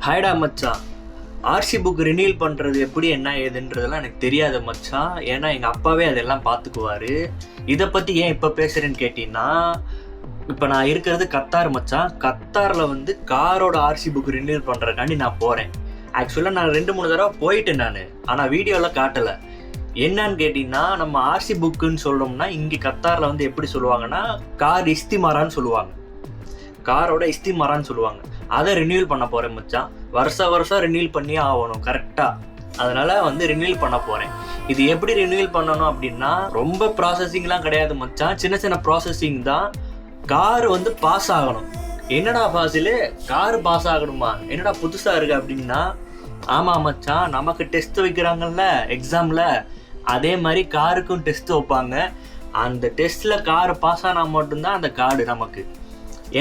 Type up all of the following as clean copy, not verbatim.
ஹாய்டா மச்சான். RC book renewal பண்ணுறது எப்படி என்ன ஏதுன்றதெல்லாம் எனக்கு தெரியாது மச்சான். ஏன்னா எங்கள் அப்பாவே அதெல்லாம் பார்த்துக்குவார். இதை பற்றி ஏன் இப்போ பேசுகிறேன்னு கேட்டிங்கன்னா, இப்போ நான் இருக்கிறது கத்தார் மச்சான். கத்தாரில் வந்து காரோட ஆர்சி புக் ரினியூல் பண்ணுறதுக்காண்டி நான் போகிறேன். ஆக்சுவலாக நான் 2-3 தடவை போயிட்டேன் நான், ஆனால் வீடியோவில் காட்டலை. என்னன்னு கேட்டிங்கன்னா, நம்ம ஆர்சி புக்குன்னு சொல்லணும்னா இங்கே கத்தாரில் வந்து எப்படி சொல்லுவாங்கன்னா, கார் இஸ்திமாரான்னு சொல்லுவாங்க. காரோட இஸ்திமாரான்னு சொல்லுவாங்க. அதை ரினியூல் பண்ண போகிறேன் மச்சான். வருஷம் ரினியூல் பண்ணி ஆகணும் கரெக்டாக. அதனால் வந்து ரினியூல் பண்ண போகிறேன். இது எப்படி ரினியூல் பண்ணணும் அப்படின்னா, ரொம்ப ப்ராசஸிங்லாம் கிடையாது மச்சான். சின்ன ப்ராசஸிங் தான். கார் வந்து பாஸ் ஆகணும். என்னடா ஃபாசிலு, கார் பாஸ் ஆகணுமா, என்னடா புதுசாக இருக்குது அப்படின்னா, ஆமாம் மச்சான், நமக்கு டெஸ்ட் வைக்கிறாங்கல்ல எக்ஸாமில், அதே மாதிரி காருக்கும் டெஸ்ட் வைப்பாங்க. அந்த டெஸ்ட்டில் கார் பாஸ் ஆனால் மட்டும்தான் அந்த கார்டு நமக்கு.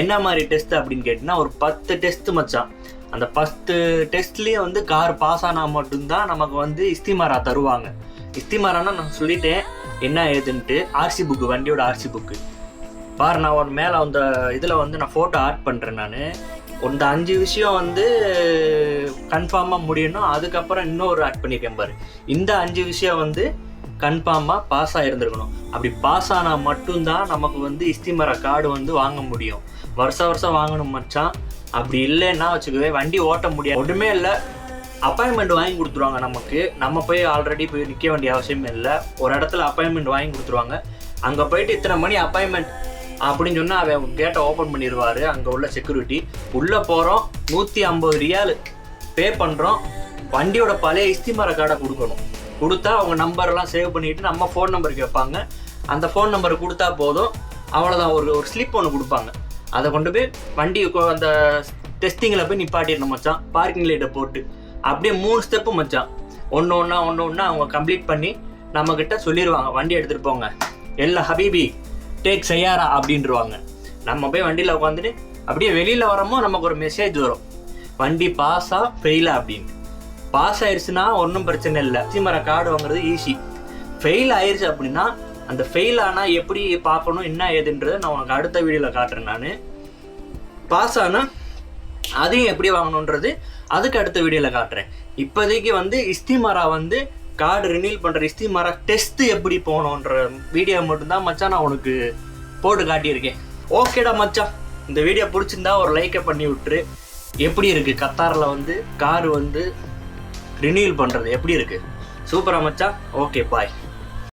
என்ன மாதிரி டெஸ்ட் அப்படின்னு கேட்டிங்கன்னா, ஒரு 10 டெஸ்ட் மச்சான். அந்த 10 டெஸ்ட்லேயும் வந்து கார் பாஸ் ஆனால் மட்டும்தான் நமக்கு வந்து இஸ்திமாரா தருவாங்க. இஸ்திமாரானா நான் சொல்லிட்டேன் என்ன ஏதுன்ட்டு. ஆர்சி புக்கு, வண்டியோட ஆர்சி புக்கு பாரு. நான் ஒரு மேலே அந்த இதில் வந்து நான் ஃபோட்டோ ஆட் பண்ணுறேன். நான் இந்த 5 விஷயம் வந்து கன்ஃபார்மாக முடியணும். அதுக்கப்புறம் இன்னொரு ஆட் பண்ணியிருக்கேன் பாரு. இந்த 5 விஷயம் வந்து கன்ஃபார்மாக பாஸ் ஆகிருந்துருக்கணும். அப்படி பாஸ் ஆனால் மட்டும்தான் நமக்கு வந்து இஸ்திமாரா கார்டு வந்து வாங்க முடியும். வருஷம் வாங்கணும் மச்சான். அப்படி இல்லைன்னா வச்சுக்கவே வண்டி ஓட்ட முடியாது. ஒன்றுமே இல்லை, அப்பாயின்மெண்ட் வாங்கி கொடுத்துருவாங்க நமக்கு. நம்ம போய் ஆல்ரெடி போய் நிற்க வேண்டிய அவசியமே இல்லை. ஒரு இடத்துல அப்பாயின்மெண்ட் வாங்கி கொடுத்துருவாங்க. அங்கே போயிட்டு இத்தனை மணி அப்பாயின்மெண்ட் அப்படின்னு சொன்னால் அவன் கேட்டை ஓப்பன் பண்ணிடுவார். அங்கே உள்ள செக்யூரிட்டி உள்ளே போகிறோம், 150 ரியால் பே பண்ணுறோம். வண்டியோட பழைய இஸ்திமாரா கார்டை கொடுக்கணும். கொடுத்தா அவங்க நம்பரெல்லாம் சேவ் பண்ணிவிட்டு நம்ம ஃபோன் நம்பர் கேட்பாங்க. அந்த ஃபோன் நம்பரை கொடுத்தா போதும், அவ்வளோதான். ஒரு ஸ்லிப் ஒன்று கொடுப்பாங்க. அதை கொண்டு போய் வண்டி அந்த டெஸ்டிங்கில் போய் நிப்பாட்டிடணும் மச்சான். பார்க்கிங் லைட்டை போட்டு அப்படியே 3 ஸ்டெப்பு மச்சான். ஒன்று ஒன்றா அவங்க கம்ப்ளீட் பண்ணி நம்மக்கிட்ட சொல்லிடுவாங்க, வண்டி எடுத்துகிட்டு போங்க, எல்லாம் ஹபீபி டேக் செய்யாரா அப்படின்ட்டுருவாங்க. நம்ம போய் வண்டியில் உட்காந்துட்டு அப்படியே வெளியில் வரமோ நமக்கு ஒரு மெசேஜ் வரும், வண்டி பாஸா ஃபெயிலா அப்படின்ட்டு. பாஸ் ஆயிடுச்சுன்னா ஒன்றும் பிரச்சனை இல்லை, இஸ்திமாரா கார்டு வாங்குறது ஈஸி. ஃபெயில் ஆயிடுச்சு அப்படின்னா, அந்த ஃபெயில் ஆனால் எப்படி பார்க்கணும் என்ன ஏதுன்றதை நான் உனக்கு அடுத்த வீடியோவில் காட்டுறேன். நான் பாஸ் ஆனால் அதையும் எப்படி வாங்கணுன்றது அதுக்கு அடுத்த வீடியோவில் காட்டுறேன். இப்போதைக்கு வந்து இஸ்திமாரா வந்து கார்டு ரினியூல் பண்ணுற இஸ்திமாரா டெஸ்ட்டு எப்படி போகணுன்ற வீடியோ மட்டும்தான் மச்சான் நான் உனக்கு போட்டு காட்டியிருக்கேன். ஓகேடா மச்சான், இந்த வீடியோ பிடிச்சிருந்தா ஒரு லைக்கை பண்ணி விட்டுரு. எப்படி இருக்குது கத்தாரில் வந்து கார் வந்து ரினியூல் பண்ணுறது எப்படி இருக்குது? சூப்பரா மச்சான். ஓகே, பாய்.